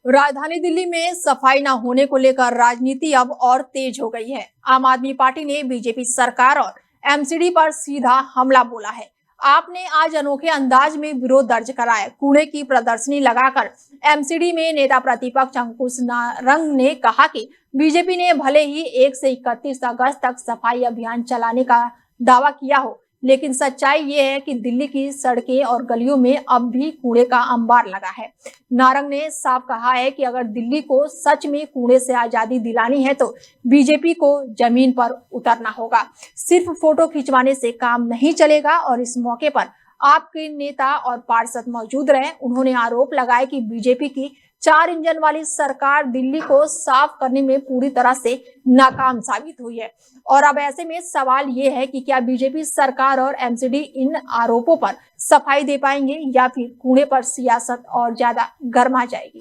राजधानी दिल्ली में सफाई न होने को लेकर राजनीति अब और तेज हो गई है। आम आदमी पार्टी ने बीजेपी सरकार और एमसीडी पर सीधा हमला बोला है। आपने आज अनोखे अंदाज में विरोध दर्ज कराया। कूड़े की प्रदर्शनी लगाकर एमसीडी में नेता प्रतिपक्ष अंकुश नारंग ने कहा कि बीजेपी ने भले ही 1 से 31 अगस्त तक सफाई अभियान चलाने का दावा किया हो, लेकिन सच्चाई ये है कि दिल्ली की सड़कें और गलियों में अब भी कूड़े का अंबार लगा है। नारंग ने साफ कहा है कि अगर दिल्ली को सच में कूड़े से आजादी दिलानी है तो बीजेपी को जमीन पर उतरना होगा। सिर्फ फोटो खिंचवाने से काम नहीं चलेगा। और इस मौके पर आपके नेता और पार्षद मौजूद रहे। उन्होंने आरोप लगाया कि बीजेपी की 4 इंजन वाली सरकार दिल्ली को साफ करने में पूरी तरह से नाकाम साबित हुई है। और अब ऐसे में सवाल ये है कि क्या बीजेपी सरकार और एमसीडी इन आरोपों पर सफाई दे पाएंगे या फिर कूड़े पर सियासत और ज्यादा गर्मा जाएगी।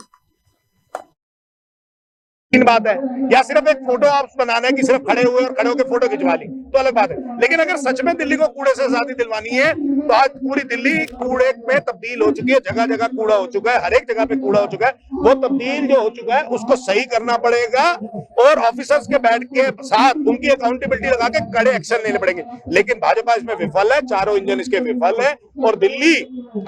तीन बात है, या सिर्फ एक फोटो आप बनाना है कि सिर्फ खड़े हुए और खड़े होकर फोटो खिंचवा ली तो अलग बात है। लेकिन अगर सच में दिल्ली को कूड़े से आजादी दिलवानी है तो आज पूरी दिल्ली कूड़े में तब्दील हो चुकी है। जगह जगह कूड़ा हो चुका है, हर एक जगह पे कूड़ा हो चुका है। वो तब्दील जो हो चुका है उसको सही करना पड़ेगा और ऑफिसर्स के बैठ के साथ उनकी अकाउंटेबिलिटी लगा के कड़े एक्शन लेने पड़ेंगे। लेकिन भाजपा इसमें विफल है, चारों इंजन इसके विफल है और दिल्ली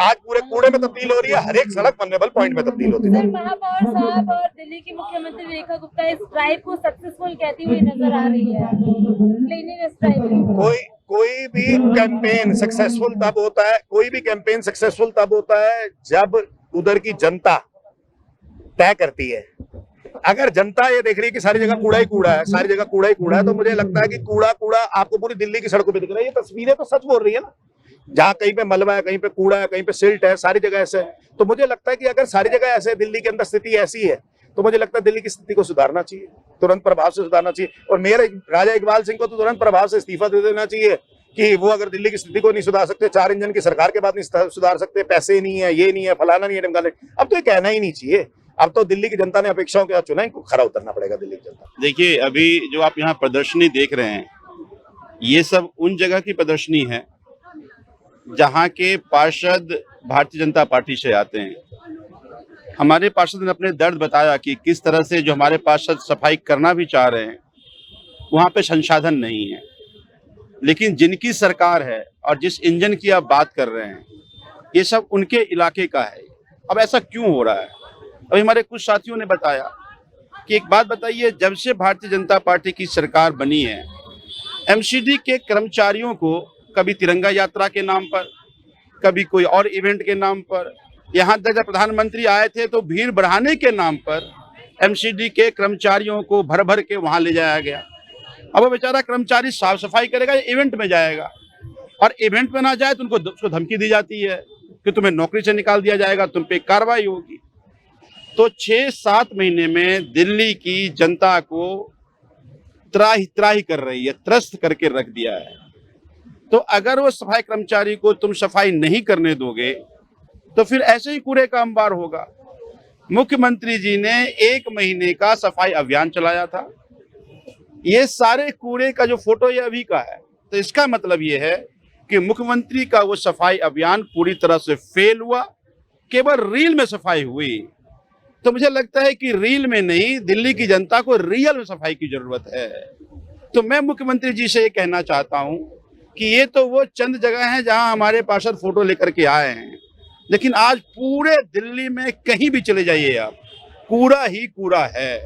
आज पूरे कूड़े में तब्दील हो रही है, हर एक सड़क वल्नरेबल पॉइंट में तब्दील होती है। महापौर साहब और दिल्ली की मुख्यमंत्री रेखा गुप्ता इस ड्राइव को सक्सेसफुल कहती हुई नजर आ रही है। क्लीनिनेस ड्राइव कोई भी कैंपेन सक्सेसफुल तब होता है, कोई भी कैंपेन सक्सेसफुल तब होता है जब उधर की जनता तय करती है। अगर जनता ये देख रही है कि सारी जगह कूड़ा ही कूड़ा है, सारी जगह कूड़ा ही कूड़ा है, तो मुझे लगता है कि कूड़ा कूड़ा आपको पूरी दिल्ली की सड़कों पे दिख रहा है। ये तस्वीरें तो सच बोल रही है ना, जहाँ कहीं पे मलबा है, कहीं पे कूड़ा है, कहीं पे सिल्ट है, सारी जगह ऐसे है। तो मुझे लगता है कि अगर सारी जगह ऐसे दिल्ली के अंदर स्थिति ऐसी है तो मुझे लगता है दिल्ली की स्थिति को सुधारना चाहिए, तुरंत प्रभाव से सुधारना चाहिए। और मेयर राजा इकबाल सिंह को तो तुरंत प्रभाव से इस्तीफा दे देना चाहिए कि वो अगर दिल्ली की स्थिति को नहीं सुधार सकते, 4 इंजन की सरकार के बाद नहीं सुधार सकते, पैसे नहीं है, ये नहीं है, फलाना नहीं है, ढमकाना नहीं, अब तो ये कहना ही नहीं चाहिए। अब तो दिल्ली की जनता ने अपेक्षाओं के साथ चुना है, खरा उतरना पड़ेगा दिल्ली की जनता। देखिए, अभी जो आप यहाँ प्रदर्शनी देख रहे हैं, ये सब उन जगह की प्रदर्शनी है जहाँ के पार्षद भारतीय जनता पार्टी से आते हैं। हमारे पार्षद ने अपने दर्द बताया कि किस तरह से जो हमारे पार्षद सफाई करना भी चाह रहे हैं, वहाँ पे संसाधन नहीं है। लेकिन जिनकी सरकार है और जिस इंजन की आप बात कर रहे हैं, ये सब उनके इलाके का है। अब ऐसा क्यों हो रहा है? अभी हमारे कुछ साथियों ने बताया कि एक बात बताइए, जब से भारतीय जनता पार्टी की सरकार बनी है, एमसीडी के कर्मचारियों को कभी तिरंगा यात्रा के नाम पर, कभी कोई और इवेंट के नाम पर, यहाँ तक जब प्रधानमंत्री आए थे तो भीड़ बढ़ाने के नाम पर एमसीडी के कर्मचारियों को भर भर के वहाँ ले जाया गया। अब वो बेचारा कर्मचारी साफ सफाई करेगा या इवेंट में जाएगा, और इवेंट में ना जाए तो उसको धमकी दी जाती है कि तुम्हें नौकरी से निकाल दिया जाएगा, तुम पे कार्रवाई होगी। तो 6-7 महीने में दिल्ली की जनता को त्राही त्राही कर रही है, त्रस्त करके रख दिया है। तो अगर वो सफाई कर्मचारी को तुम सफाई नहीं करने दोगे तो फिर ऐसे ही कूड़े का अंबार होगा। मुख्यमंत्री जी ने 1 महीने का सफाई अभियान चलाया था। ये सारे कूड़े का जो फोटो ये अभी का है, तो इसका मतलब ये है कि मुख्यमंत्री का वो सफाई अभियान पूरी तरह से फेल हुआ, केवल रील में सफाई हुई। तो मुझे लगता है कि रील में नहीं, दिल्ली की जनता को रियल में सफाई की जरूरत है। तो मैं मुख्यमंत्री जी से ये कहना चाहता हूँ कि ये तो वो चंद जगह हैं जहां हमारे पार्षद फोटो लेकर के आए हैं, लेकिन आज पूरे दिल्ली में कहीं भी चले जाइए आप, कूड़ा ही कूड़ा है।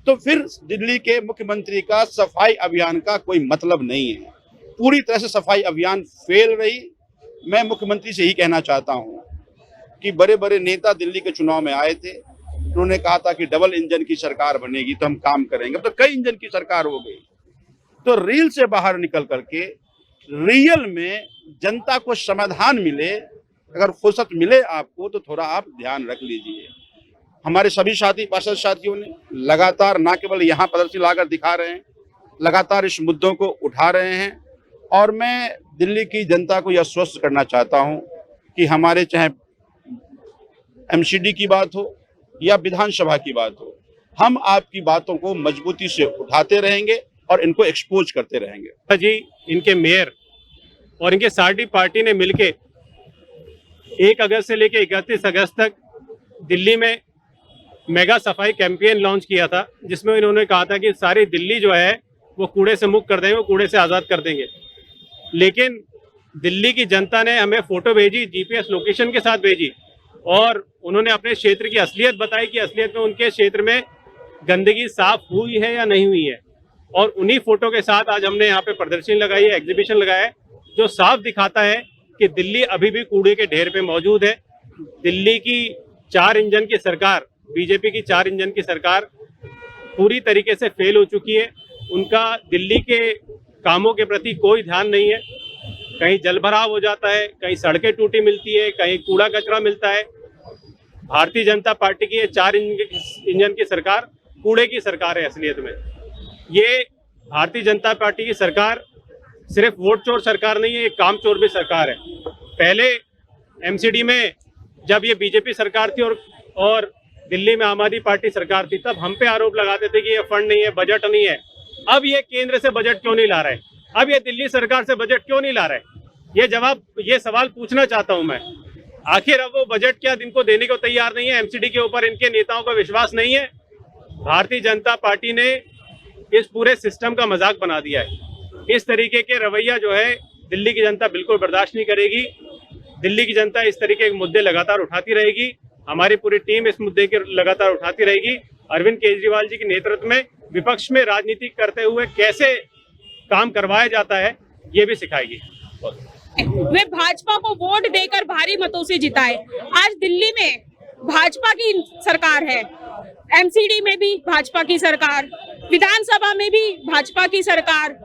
तो फिर दिल्ली के मुख्यमंत्री का सफाई अभियान का कोई मतलब नहीं है। पूरी तरह से सफाई अभियान फेल रही। मैं मुख्यमंत्री से ही कहना चाहता हूँ कि बड़े बड़े नेता दिल्ली के चुनाव में आए थे, उन्होंने कहा था कि डबल इंजन की सरकार बनेगी तो हम काम करेंगे। अब तो कई इंजन की सरकार हो गई। तो रील से बाहर निकल करके रियल में जनता को समाधान मिले, अगर फुर्सत मिले आपको तो थोड़ा आप ध्यान रख लीजिए। हमारे सभी साथी पार्षद साथियों ने लगातार न केवल यहाँ प्रदर्शनी लाकर दिखा रहे हैं, लगातार इस मुद्दों को उठा रहे हैं। और मैं दिल्ली की जनता को यह आश्वस्त करना चाहता हूँ कि हमारे चाहे एमसीडी की बात हो या विधानसभा की बात हो, हम आपकी बातों को मजबूती से उठाते रहेंगे और इनको एक्सपोज करते रहेंगे। जी, इनके मेयर और इनके साथी पार्टी ने मिलके 1 अगस्त से लेकर 31 अगस्त तक दिल्ली में मेगा सफाई कैंपेन लॉन्च किया था, जिसमें इन्होंने कहा था कि सारी दिल्ली जो है वो कूड़े से मुक्त कर देंगे, वो कूड़े से आज़ाद कर देंगे। लेकिन दिल्ली की जनता ने हमें फोटो भेजी, जीपीएस लोकेशन के साथ भेजी, और उन्होंने अपने क्षेत्र की असलियत बताई कि असलियत में उनके क्षेत्र में गंदगी साफ हुई है या नहीं हुई है। और उन्हीं फोटो के साथ आज हमने यहाँ पे प्रदर्शनी लगाई है, एग्जीबिशन लगाया है, जो साफ दिखाता है कि दिल्ली अभी भी कूड़े के ढेर पे मौजूद है। दिल्ली की 4 इंजन की सरकार, बीजेपी की 4 इंजन की सरकार पूरी तरीके से फेल हो चुकी है। उनका दिल्ली के कामों के प्रति कोई ध्यान नहीं है। कहीं जलभराव हो जाता है, कहीं सड़कें टूटी मिलती है, कहीं कूड़ा कचरा मिलता है। भारतीय जनता पार्टी की ये 4 इंजन की सरकार कूड़े की सरकार है असलियत में। ये भारतीय जनता पार्टी की सरकार सिर्फ वोट चोर सरकार नहीं है, ये काम चोर भी सरकार है। पहले एमसीडी में जब ये बीजेपी सरकार थी और दिल्ली में आम आदमी पार्टी सरकार थी, तब हम पे आरोप लगाते थे कि ये फंड नहीं है, बजट नहीं है। अब ये केंद्र से बजट क्यों नहीं ला रहा है? अब ये दिल्ली सरकार से बजट क्यों नहीं ला रहा है? ये सवाल पूछना चाहता हूं मैं। आखिर अब वो बजट क्या इनको देने को तैयार नहीं है? एमसीडी के ऊपर इनके नेताओं का विश्वास नहीं है। भारतीय जनता पार्टी ने इस पूरे सिस्टम का मजाक बना दिया है। इस तरीके के रवैया जो है दिल्ली की जनता बिल्कुल बर्दाश्त नहीं करेगी। दिल्ली की जनता इस तरीके के मुद्दे लगातार उठाती रहेगी। हमारी पूरी टीम इस मुद्दे के लगातार उठाती रहेगी। अरविंद केजरीवाल जी के नेतृत्व में विपक्ष में राजनीति करते हुए कैसे काम करवाया जाता है, ये भी सिखाएगी। वे भाजपा को वोट देकर भारी मतों से जिताए। आज दिल्ली में भाजपा की सरकार है, एमसीडी में भी भाजपा की सरकार, विधानसभा में भी भाजपा की सरकार,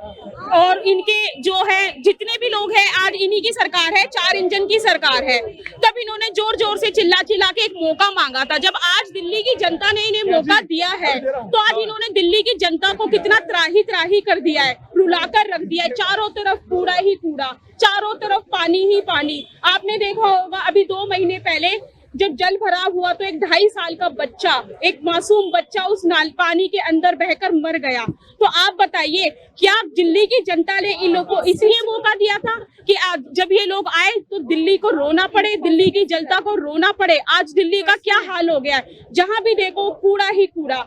और इनके जो है जितने भी लोग हैं आज इन्हीं की सरकार है, 4 इंजन की सरकार है। तब इन्होंने जोर जोर से चिल्ला चिल्ला के एक मौका मांगा था। जब आज दिल्ली की जनता ने इन्हें मौका दिया है, तो आज इन्होंने दिल्ली की जनता को कितना त्राही त्राही कर दिया है, रुलाकर रख दिया है। चारों तरफ कूड़ा ही कूड़ा, चारों तरफ पानी ही पानी। आपने देखा होगा अभी 2 महीने पहले जब जल भराव हुआ तो एक 2.5 साल का बच्चा, एक मासूम बच्चा उस पानी के अंदर बहकर मर गया। तो आप बताइए, क्या दिल्ली की जनता ने इन लोगों को इसलिए मौका दिया था कि आज जब ये लोग आए तो दिल्ली को रोना पड़े, दिल्ली की जनता को रोना पड़े? आज दिल्ली का क्या हाल हो गया है, जहां भी देखो कूड़ा ही कूड़ा।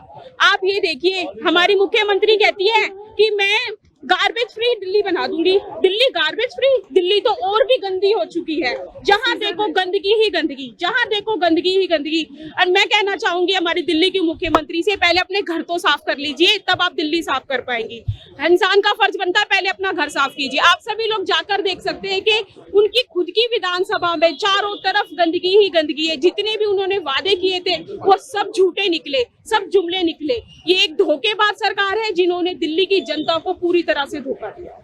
आप ये देखिए, हमारी मुख्यमंत्री कहती है कि मैं गार्बेज फ्री दिल्ली बना दूंगी। Delhi garbage free? दिल्ली तो और भी गंदी हो चुकी है, जहां देखो गंदगी ही गंदगी, जहां देखो गंदगी ही गंदगी। और मैं कहना चाहूंगी हमारी दिल्ली की मुख्यमंत्री से, पहले अपने घर तो साफ कर लीजिए, तब आप दिल्ली साफ कर पाएंगी। इंसान का फर्ज बनता है पहले अपना घर साफ कीजिए। आप सभी लोग जाकर देख सकते हैं कि उनकी खुद की विधानसभा में चारों तरफ गंदगी ही गंदगी है। जितने भी उन्होंने वादे किए थे वो सब झूठे निकले, सब जुमले निकले। ये एक धोखेबाज सरकार है जिन्होंने दिल्ली की जनता को पूरी तरह से धोखा दिया।